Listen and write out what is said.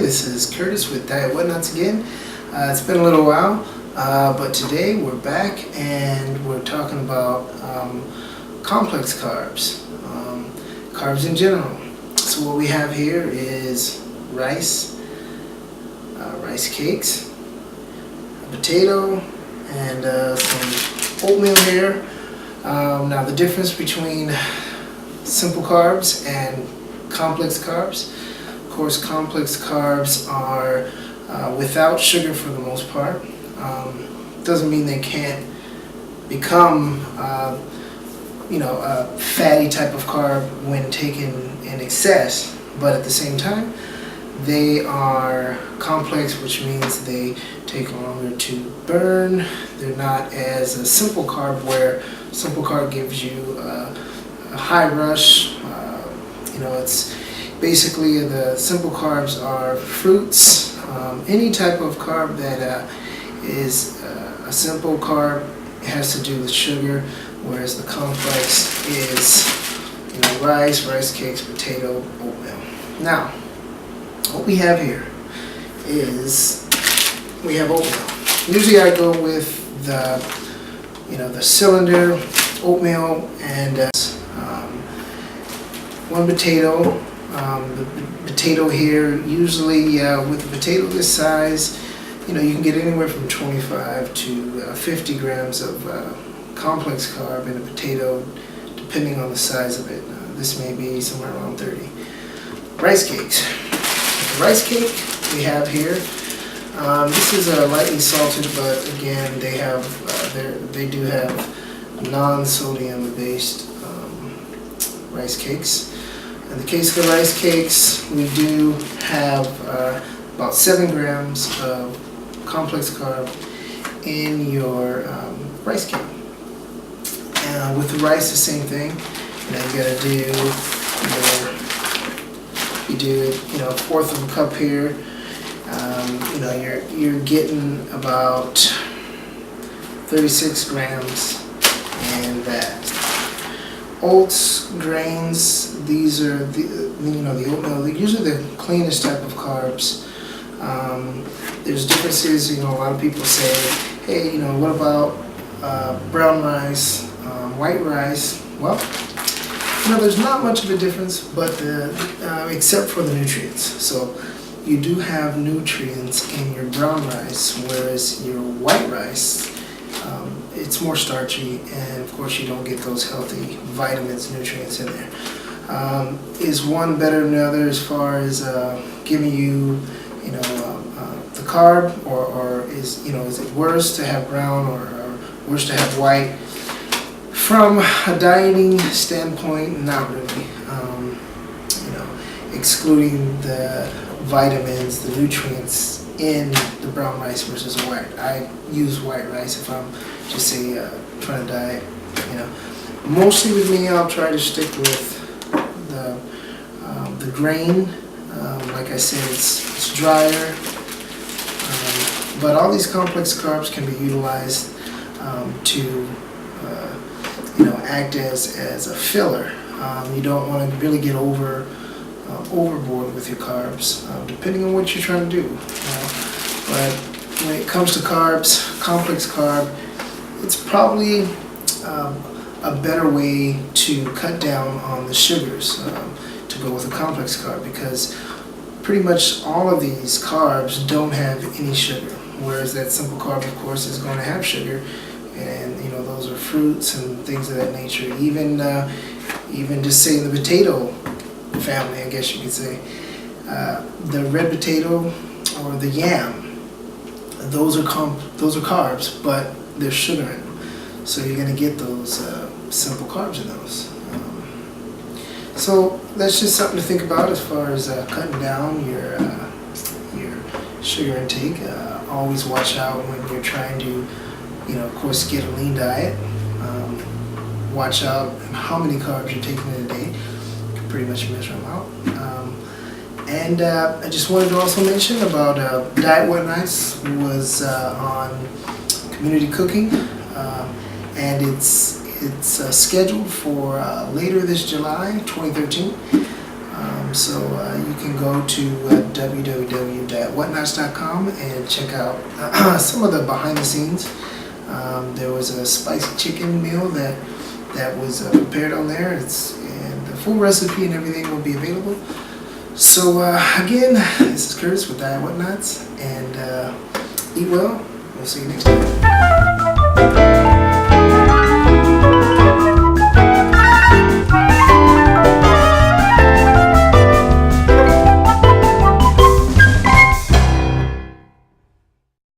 this is Curtis with Diet Whatnots again. It's been a little while, but today we're back and we're talking about complex carbs, carbs in general. So what we have here is rice, rice cakes, a potato, and some oatmeal here. Now the difference between simple carbs and complex carbs. Of course, complex carbs are without sugar for the most part. Doesn't mean they can't become, a fatty type of carb when taken in excess, but at the same time, they are complex, which means they take longer to burn. They're not as a simple carb, where simple carb gives you a high rush. It's basically the simple carbs are fruits, any type of carb that is a simple carb has to do with sugar, whereas the complex is rice cakes, potato, oatmeal. Now, what we have here is we have oatmeal. Usually I go with the cylinder oatmeal and one potato. The potato here, usually with a potato this size, you can get anywhere from 25 to 50 grams of complex carb in a potato, depending on the size of it. This may be somewhere around 30. Rice cakes. The rice cake we have here, this is lightly salted, but again, they do have non-sodium based rice cakes. In the case of the rice cakes, we do have about 7 grams of complex carb in your rice cake. With the rice, the same thing. You do a fourth of a cup here. You're getting about 36 grams in that. Oats, grains, these are the oatmeal. They're usually the cleanest type of carbs. There's differences. A lot of people say, hey, what about brown rice, white rice? Well, there's not much of a difference, but except for the nutrients. So you do have nutrients in your brown rice, whereas your white rice, it's more starchy, and of course you don't get those healthy vitamins, nutrients in there. Is one better than the other as far as giving you, the carb, or is it worse to have brown or worse to have white? From a dieting standpoint, not really. Excluding the vitamins, the nutrients in the brown rice versus white. I use white rice if I'm just say trying to diet. Mostly with me, I'll try to stick with the grain. Like I said, it's drier. But all these complex carbs can be utilized to act as a filler. You don't want to really get overboard with your carbs, depending on what you're trying to do. But when it comes to carbs, complex carb, it's probably a better way to cut down on the sugars to go with a complex carb, because pretty much all of these carbs don't have any sugar, whereas that simple carb, of course, is going to have sugar, and those are fruits and things of that nature. Even just say the potato family, I guess you could say, the red potato or the yam, those are carbs, but there's sugar in them, so you're going to get those simple carbs in those. So that's just something to think about as far as cutting down your sugar intake. Always watch out when you're trying to, of course, get a lean diet. Watch out how many carbs you're taking in a day. You can pretty much measure them out. And I just wanted to also mention about Diet Whatnots was on community cooking, and it's scheduled for later this July 2013. So you can go to www.whatnots.com and check out some of the behind the scenes. There was a spicy chicken meal that was prepared on there. And the full recipe and everything will be available. So again, this is Curtis with Diet Whatnots, and eat well. We'll see you next time.